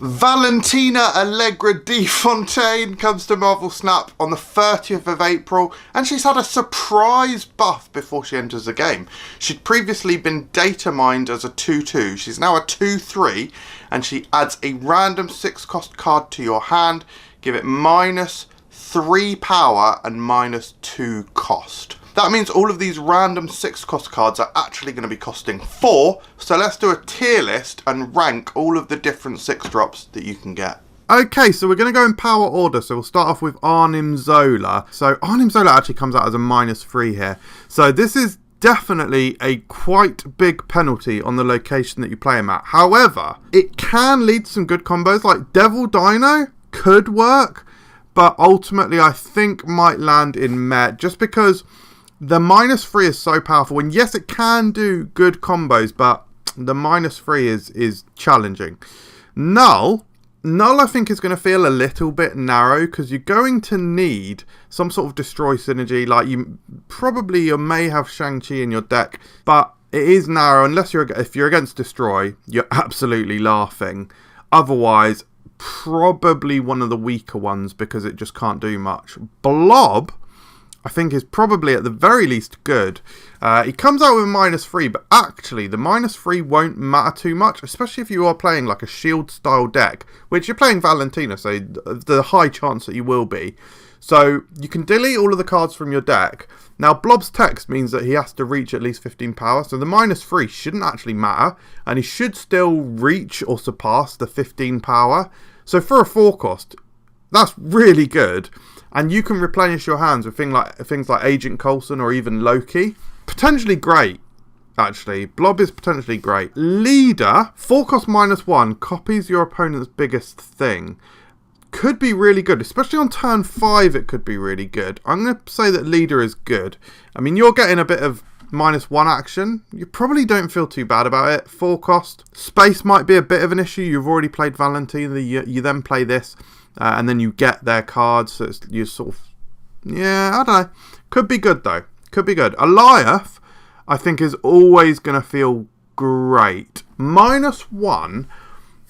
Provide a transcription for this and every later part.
Valentina Allegra de Fontaine comes to Marvel Snap on the 30th of April, and she's had a surprise buff before she enters the game. She'd previously been data mined as a 2-2. She's now a 2-3, and she adds a random 6-cost card to your hand. Give it -3 power and -2 cost. That means all of these random 6-cost cards are actually going to be costing 4. So let's do a tier list and rank all of the different 6-drops that you can get. Okay, so we're going to go in power order. So we'll start off with Arnim Zola. So Arnim Zola actually comes out as a -3 here. So this is definitely a quite big penalty on the location that you play him at. However, it can lead to some good combos. Like Devil Dino could work, but ultimately I think might land in Met just because the -3 is so powerful, and yes, it can do good combos, but the -3 is challenging. Null I think is going to feel a little bit narrow because you're going to need some sort of destroy synergy. Like you may have Shang-Chi in your deck, but it is narrow. Unless if you're against destroy, you're absolutely laughing. Otherwise, probably one of the weaker ones because it just can't do much. Blob, I think, is probably at the very least good. He comes out with a -3, but actually the -3 won't matter too much, especially if you are playing like a shield style deck, which you're playing Valentina, so the high chance that you will be. So you can delete all of the cards from your deck. Now Blob's text means that he has to reach at least 15 power, so the -3 shouldn't actually matter, and he should still reach or surpass the 15 power. So for a 4 cost, that's really good. And you can replenish your hands with things like Agent Coulson or even Loki. Potentially great, actually. Blob is potentially great. Leader, 4 cost -1, copies your opponent's biggest thing. Could be really good, especially on turn 5 it could be really good. I'm going to say that Leader is good. I mean, you're getting a bit of -1 action. You probably don't feel too bad about it. 4 cost. Space might be a bit of an issue. You've already played Valentina. You then play this. And then you get their cards, so you sort of, yeah, I don't know. Could be good though. Could be good. Eliath, I think, is always going to feel great. -1,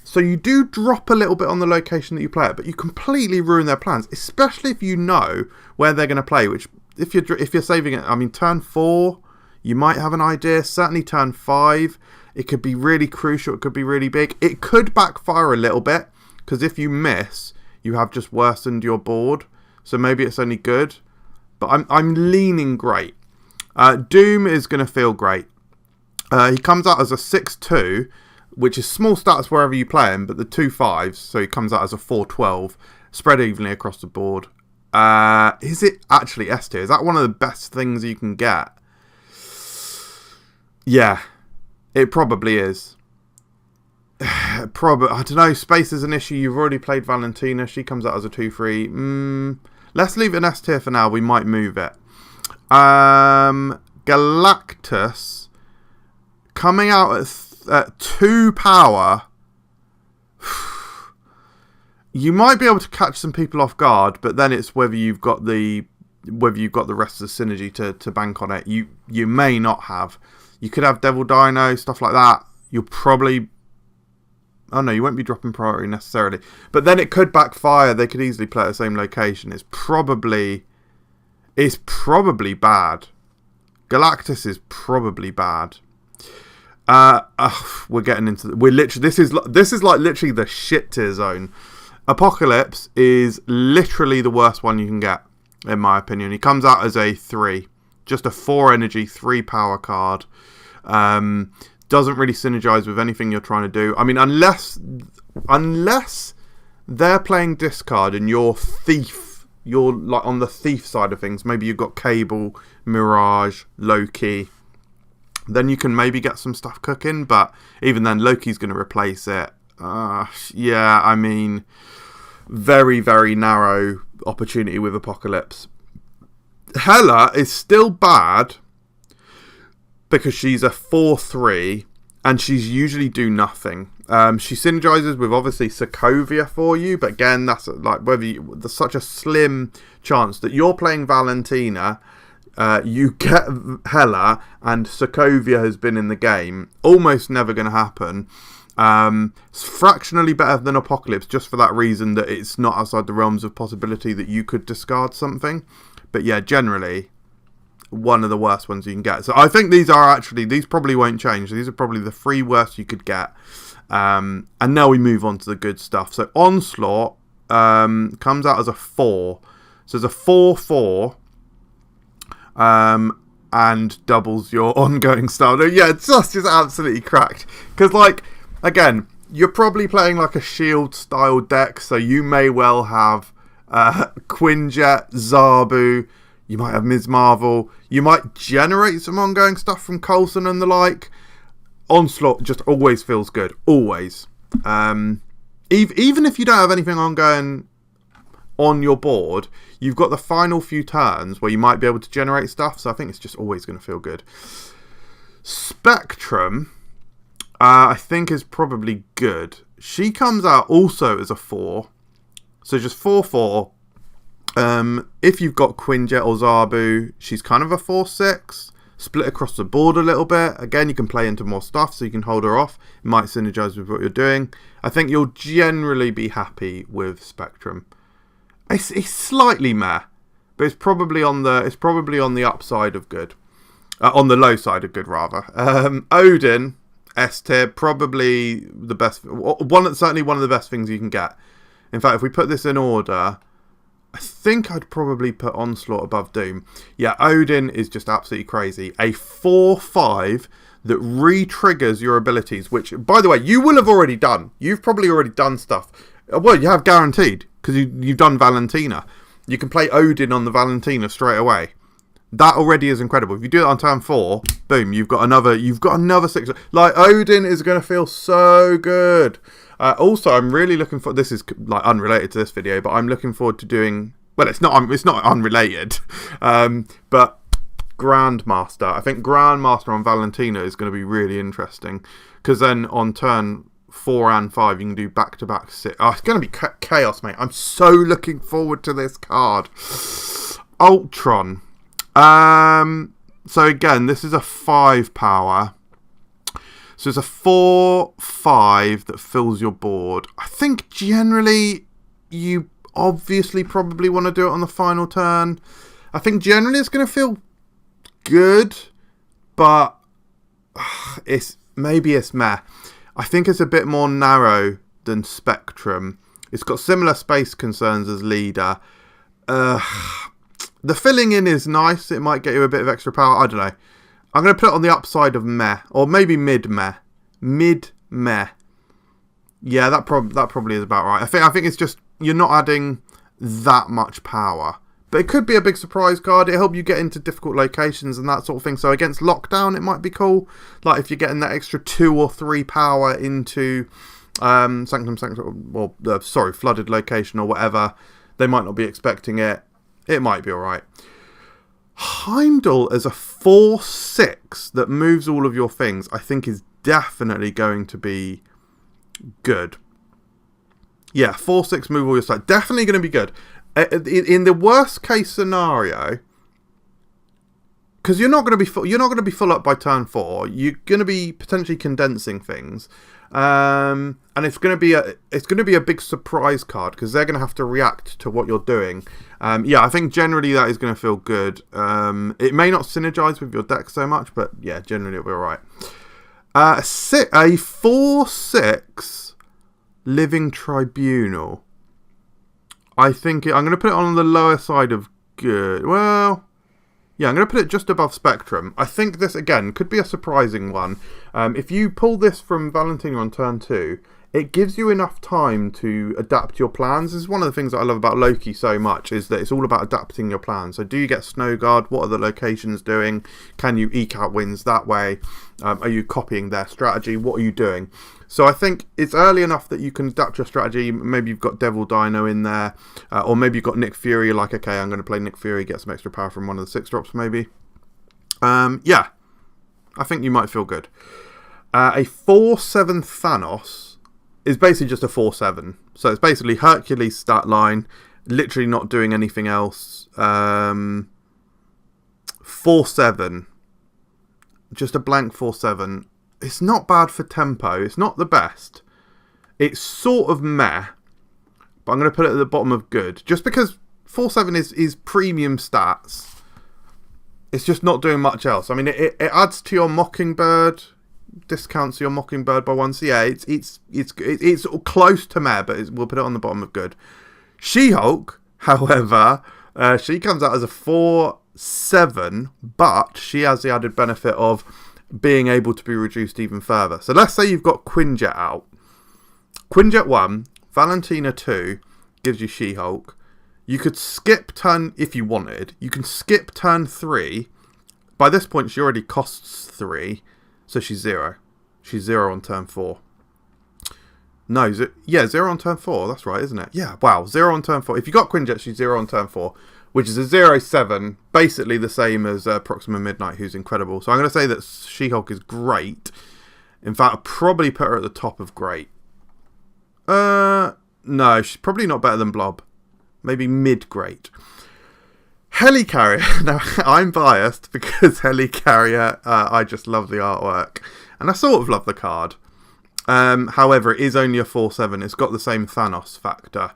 so you do drop a little bit on the location that you play it, but you completely ruin their plans, especially if you know where they're going to play. Which, if you're saving it, I mean, turn 4, you might have an idea. Certainly turn 5, it could be really crucial. It could be really big. It could backfire a little bit because if you miss, you have just worsened your board, so maybe it's only good. But I'm leaning great. Doom is going to feel great. He comes out as a 6-2, which is small stats wherever you play him, but the 2 5s, so he comes out as a 4-12, spread evenly across the board. Is it actually S tier? Is that one of the best things you can get? Yeah, it probably is. I don't know. Space is an issue. You've already played Valentina. She comes out as a 2-3. Let's leave it an S tier for now. We might move it. Galactus coming out at 2 power. You might be able to catch some people off guard, but then it's whether you've got the rest of the synergy to bank on it. You may not have. You could have Devil Dino, stuff like that. You'll probably. Oh no, you won't be dropping priority necessarily. But then it could backfire. They could easily play at the same location. It's probably bad. Galactus is probably bad. We're getting into this is like literally the shit tier zone. Apocalypse is literally the worst one you can get, in my opinion. He comes out as a 3. Just a 4 energy, 3 power card. Doesn't really synergize with anything you're trying to do. I mean, unless they're playing discard and you're like on the thief side of things. Maybe you've got Cable, Mirage, Loki. Then you can maybe get some stuff cooking, but even then, Loki's going to replace it. Yeah, I mean, very, very narrow opportunity with Apocalypse. Hela is still bad because she's a 4-3 and she's usually do nothing. She synergizes with obviously Sokovia for you, but again, that's like there's such a slim chance that you're playing Valentina, you get Hela, and Sokovia has been in the game. Almost never going to happen. It's fractionally better than Apocalypse, just for that reason that it's not outside the realms of possibility that you could discard something. But yeah, generally, one of the worst ones you can get. So I think these probably won't change. These are probably the 3 worst you could get. And now we move on to the good stuff. So Onslaught comes out as a 4. So it's a 4/4. And doubles your ongoing style. No, yeah, it's just absolutely cracked. Because, like, again, you're probably playing like a shield style deck, so you may well have Quinjet, Zabu, you might have Ms. Marvel, you might generate some ongoing stuff from Coulson and the like. Onslaught just always feels good. Always. Even if you don't have anything ongoing on your board, you've got the final few turns where you might be able to generate stuff, so I think it's just always going to feel good. Spectrum, I think, is probably good. She comes out also as a 4, so just 4/4. If you've got Quinjet or Zabu, she's kind of a 4/6, split across the board a little bit. Again, you can play into more stuff, so you can hold her off. It might synergize with what you're doing. I think you'll generally be happy with Spectrum. It's slightly meh, but it's probably on the upside of good, on the low side of good rather. Odin, S tier, probably the best certainly one of the best things you can get. In fact, if we put this in order, I think I'd probably put Onslaught above Doom. Yeah, Odin is just absolutely crazy. A 4/5 that re-triggers your abilities, which, by the way, you will have already done. You've probably already done stuff. Well, you have guaranteed, because you've done Valentina. You can play Odin on the Valentina straight away. That already is incredible. If you do it on turn 4, boom, you've got another 6. Like, Odin is going to feel so good. Also, I'm really looking for, this is like unrelated to this video, but I'm looking forward to doing, well, it's not unrelated, but Grandmaster. I think Grandmaster on Valentina is going to be really interesting, because then on turn 4 and 5 you can do back-to-back 6. Oh, it's going to be chaos, mate. I'm so looking forward to this card. Ultron. So again, this is a 5 power. So it's a 4/5 that fills your board. I think generally you obviously probably want to do it on the final turn. I think generally it's going to feel good, but it's meh. I think it's a bit more narrow than Spectrum. It's got similar space concerns as Leader. The filling in is nice. It might get you a bit of extra power. I don't know. I'm going to put it on the upside of meh, or maybe mid-meh. Mid-meh. Yeah, that probably is about right. I think it's just you're not adding that much power. But it could be a big surprise card. It'll help you get into difficult locations and that sort of thing. So against Lockdown, it might be cool. Like if you're getting that extra 2 or 3 power into flooded location or whatever, they might not be expecting it. It might be alright. Heimdall as a 4/6 that moves all of your things, I think is definitely going to be good. Yeah, 4/6 move all your stuff. Definitely going to be good. In the worst case scenario, because you're not going to be full up by turn 4. You're going to be potentially condensing things, and it's going to be a big surprise card because they're going to have to react to what you're doing. Yeah, I think generally that is going to feel good. It may not synergize with your deck so much, but yeah, generally it'll be alright. A 4/6 Living Tribunal. I think I'm going to put it on the lower side of good. Well, yeah, I'm going to put it just above Spectrum. I think this, again, could be a surprising one. If you pull this from Valentina on turn 2, it gives you enough time to adapt your plans. This is one of the things that I love about Loki so much, is that it's all about adapting your plans. So do you get Snowguard? What are the locations doing? Can you eke out wins that way? Are you copying their strategy? What are you doing? So I think it's early enough that you can adapt your strategy. Maybe you've got Devil Dino in there, or maybe you've got Nick Fury. You're like, okay, I'm going to play Nick Fury, get some extra power from one of the 6-drops maybe. Yeah, I think you might feel good. A 4/7 Thanos is basically just a 4/7. So it's basically Hercules stat line, literally not doing anything else. 4/7. Just a blank 4/7. It's not bad for tempo. It's not the best. It's sort of meh, but I'm going to put it at the bottom of good. Just because 4-7 is premium stats. It's just not doing much else. I mean, it adds to your Mockingbird, discounts your Mockingbird by 1. So yeah, it's close to meh, but we'll put it on the bottom of good. She-Hulk, however, she comes out as a 4-7, but she has the added benefit of being able to be reduced even further. So let's say you've got Quinjet out. Quinjet 1, Valentina 2 gives you She-Hulk. You could skip turn, if you wanted, you can skip turn 3. By this point, she already costs 3, so she's 0. She's 0 on turn 4. No, 0 on turn 4, that's right, isn't it? Yeah, wow, 0 on turn 4. If you got Quinjet, she's 0 on turn 4, which is a 0-7, basically the same as Proxima Midnight, who's incredible. So I'm going to say that She-Hulk is great. In fact, I'll probably put her at the top of great. No, she's probably not better than Blob. Maybe mid-great. Helicarrier. Now, I'm biased because Helicarrier, I just love the artwork. And I sort of love the card. However, it is only a 4-7. It's got the same Thanos factor.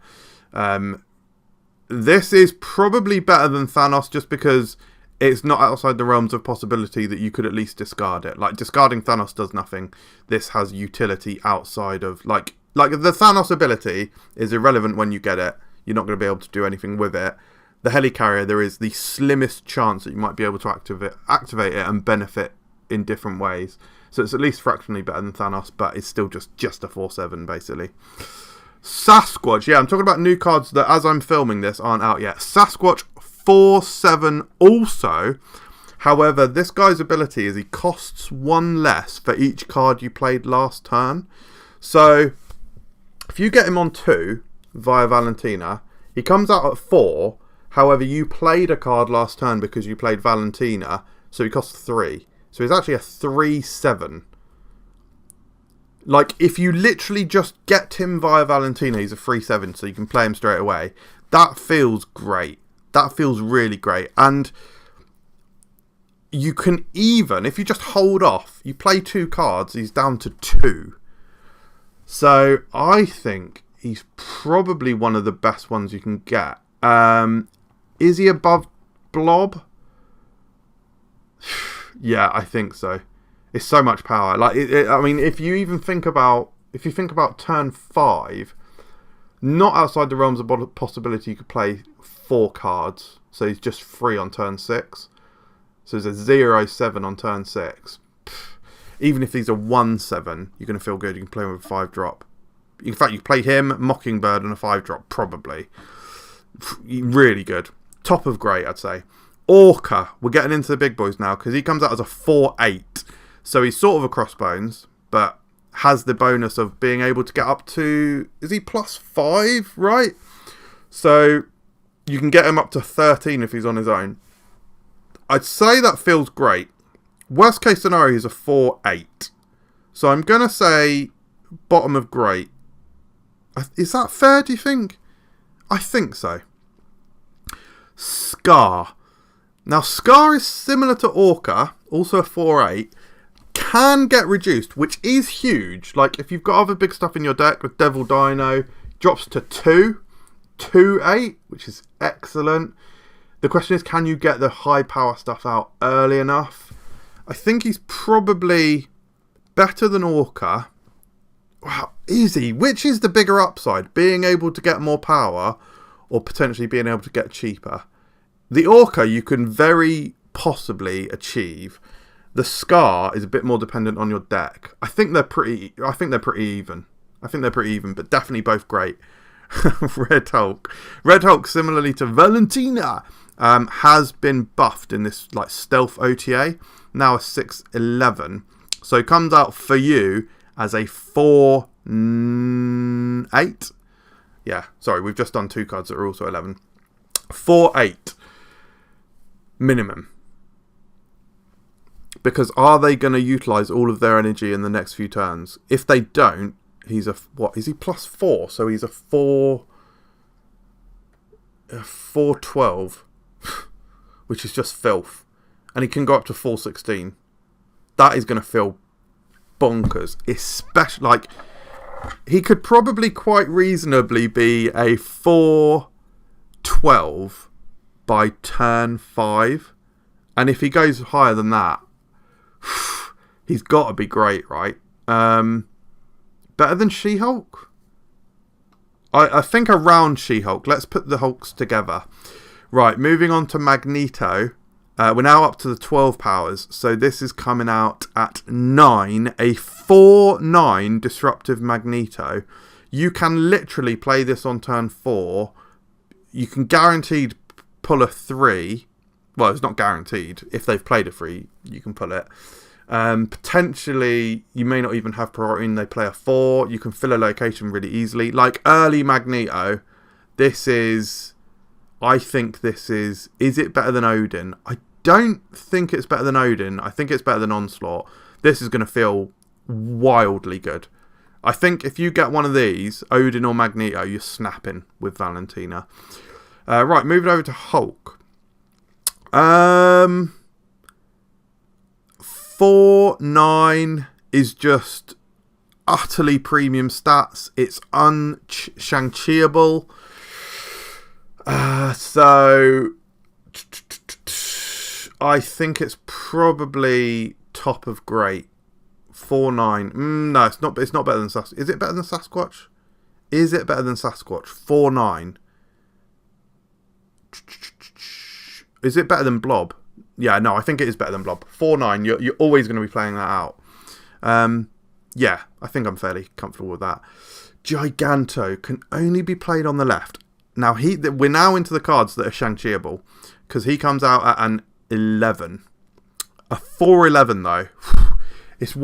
This is probably better than Thanos just because it's not outside the realms of possibility that you could at least discard it. Like, discarding Thanos does nothing. This has utility outside of... Like the Thanos ability is irrelevant when you get it. You're not going to be able to do anything with it. The Helicarrier, there is the slimmest chance that you might be able to activate it and benefit in different ways. So it's at least fractionally better than Thanos, but it's still just a 4-7, basically. Sasquatch. Yeah, I'm talking about new cards that, as I'm filming this, aren't out yet. Sasquatch 4-7 also. However, this guy's ability is he costs 1 less for each card you played last turn. So, if you get him on 2... via Valentina, he comes out at 4. However, you played a card last turn because you played Valentina, so he costs 3. So he's actually a 3-7. Like, if you literally just get him via Valentina, he's a 3-7, so you can play him straight away. That feels great. That feels really great. And you can even, if you just hold off, you play 2 cards, he's down to 2. So I think he's probably one of the best ones you can get. Is he above Blob? Yeah, I think so. It's so much power. Like, I mean, if you think about turn 5, not outside the realms of possibility, you could play 4 cards. So he's just 3 on turn 6. So there's a 0-7 on turn 6. Even if these are 1-7, you're going to feel good. You can play him with a 5-drop. In fact, you play him, Mockingbird, and a 5-drop, probably. Really good. Top of great, I'd say. Orca. We're getting into the big boys now, because he comes out as a 4-8. So he's sort of a crossbones, but has the bonus of being able to get up to... Is he +5, right? So you can get him up to 13 if he's on his own. I'd say that feels great. Worst case scenario, he's a 4-8. So I'm going to say bottom of great. Is that fair, do you think? I think so. Scar. Now, Scar is similar to Orca, also a 4-8. Can get reduced, which is huge. Like, if you've got other big stuff in your deck with Devil Dino, drops to 2-8, which is excellent. The question is, can you get the high power stuff out early enough? I think he's probably better than Orca. Wow, easy. Which is the bigger upside? Being able to get more power or potentially being able to get cheaper? The Orca you can very possibly achieve. The Scar is a bit more dependent on your deck. I think they're pretty even. But definitely both great. Red Hulk. Red Hulk, similarly to Valentina, has been buffed in this like stealth OTA. Now a 6-11. So it comes out for you as a 4-8. Yeah, sorry, we've just done 2 cards that are also 11. 4-8 minimum. Because are they going to utilise all of their energy in the next few turns? If they don't, he's a... What? Is he +4? So he's a 4-12. Which is just filth. And he can go up to 4-16. That is going to feel bonkers. Especially, like, he could probably quite reasonably be a 4-12 by turn 5. And if he goes higher than that, he's got to be great, right? Better than She-Hulk? I think around She-Hulk. Let's put the Hulks together. Right, moving on to Magneto. We're now up to the 12 powers. So this is coming out at 9. A 4-9 Disruptive Magneto. You can literally play this on turn 4. You can guaranteed pull a 3. Well, it's not guaranteed. If they've played a 3, you can pull it. Potentially, you may not even have priority and they play a 4. You can fill a location really easily. Like early Magneto, this is... I think this is... Is it better than Odin? I don't think it's better than Odin. I think it's better than Onslaught. This is going to feel wildly good. I think if you get one of these, Odin or Magneto, you're snapping with Valentina. Right, moving over to Hulk. 4-9 is just utterly premium stats. It's unshang-chiable. So I think it's probably top of great. 4-9. No, it's not. It's not better than Sasquatch. Is it better than Sasquatch? Is it better than Sasquatch? 4-9. Is it better than Blob? Yeah, no, I think it is better than Blob. 4-9, you're always going to be playing that out. Yeah, I think I'm fairly comfortable with that. Giganto can only be played on the left. Now, we're now into the cards that are Shang-Chiable, because he comes out at an 11. A 4-11, though. It's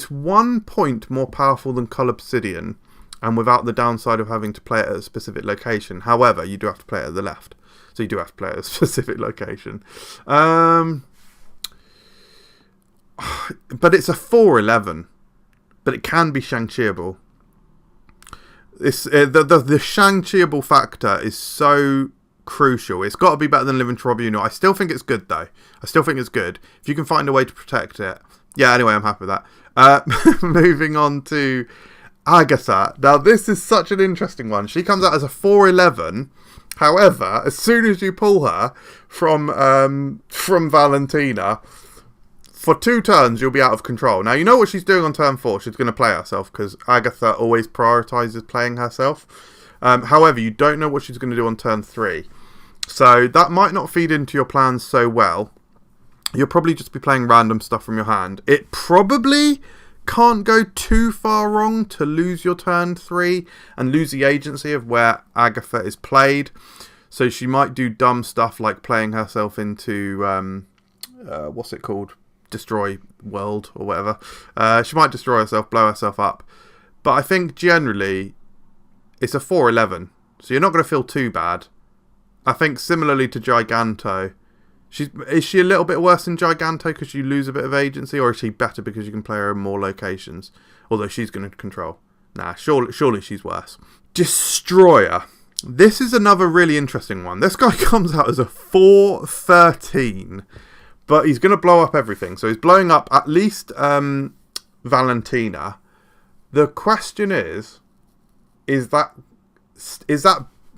one point more powerful than Cull Obsidian, and without the downside of having to play it at a specific location. However, you do have to play it at the left. So you do have to play at a specific location. But it's a 4-11. But it can be Shang-Chiable. The Shang-Chiable factor is so crucial. It's got to be better than Living Tribunal. I still think it's good, though. I still think it's good. If you can find a way to protect it. Yeah, anyway, I'm happy with that. Moving on to Agatha. Now, this is such an interesting one. She comes out as a 4-11. However, as soon as you pull her from Valentina, for 2 turns you'll be out of control. Now, you know what she's doing on turn 4. She's going to play herself, because Agatha always prioritises playing herself. However, you don't know what she's going to do on turn 3. So that might not feed into your plans so well. You'll probably just be playing random stuff from your hand. It probably can't go too far wrong to lose your turn 3 and lose the agency of where Agatha is played. So she might do dumb stuff like playing herself into what's it called? Destroy world or whatever. She might destroy herself, blow herself up. But I think generally it's a 4-11. So you're not going to feel too bad. I think similarly to Giganto, is she a little bit worse than Giganto because you lose a bit of agency, or is she better because you can play her in more locations? Although she's going to control. Nah, surely she's worse. Destroyer. This is another really interesting one. This guy comes out as a 4-13, but he's going to blow up everything. So he's blowing up at least Valentina. The question is that,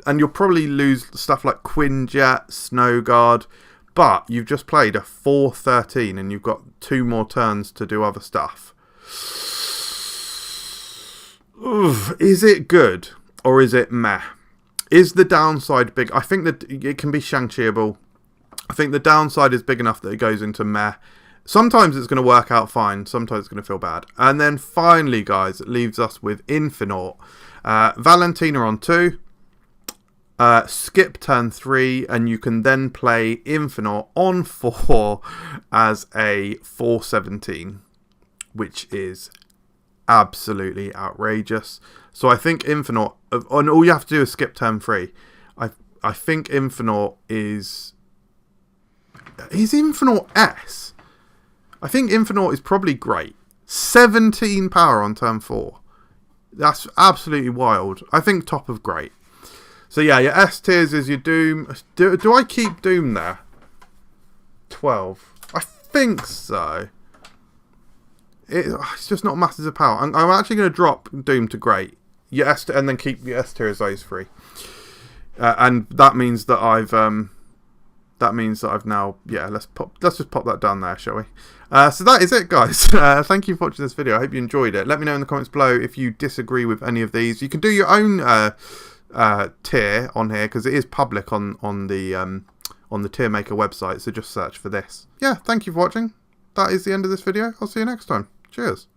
and you'll probably lose stuff like Quinjet, Snowguard, but you've just played a 4-13 and you've got 2 more turns to do other stuff. Oof, is it good or is it meh? Is the downside big? I think that it can be Shang-Chiable. I think the downside is big enough that it goes into meh. Sometimes it's going to work out fine. Sometimes it's going to feel bad. And then finally, guys, it leaves us with Infinite. Valentina on 2. Skip turn 3, and you can then play Infinite on 4 as a 4-17, which is absolutely outrageous. So I think Infinite, and all you have to do is skip turn 3. I think Infinite is Infinite S. I think Infinite is probably great. 17 power on turn 4. That's absolutely wild. I think top of great. So yeah, your S tiers is your Doom. Do I keep Doom there? 12. I think so. it's just not masses of power. I'm actually going to drop Doom to great, and then keep your S tier as those three. And that means that I've now, yeah, let's just pop that down there, shall we? So that is it, guys. Thank you for watching this video. I hope you enjoyed it. Let me know in the comments below if you disagree with any of these. You can do your own tier on here, because it is public on the tier maker website, so just search for this. Yeah, thank you for watching. That is the end of this video. I'll see you next time. Cheers.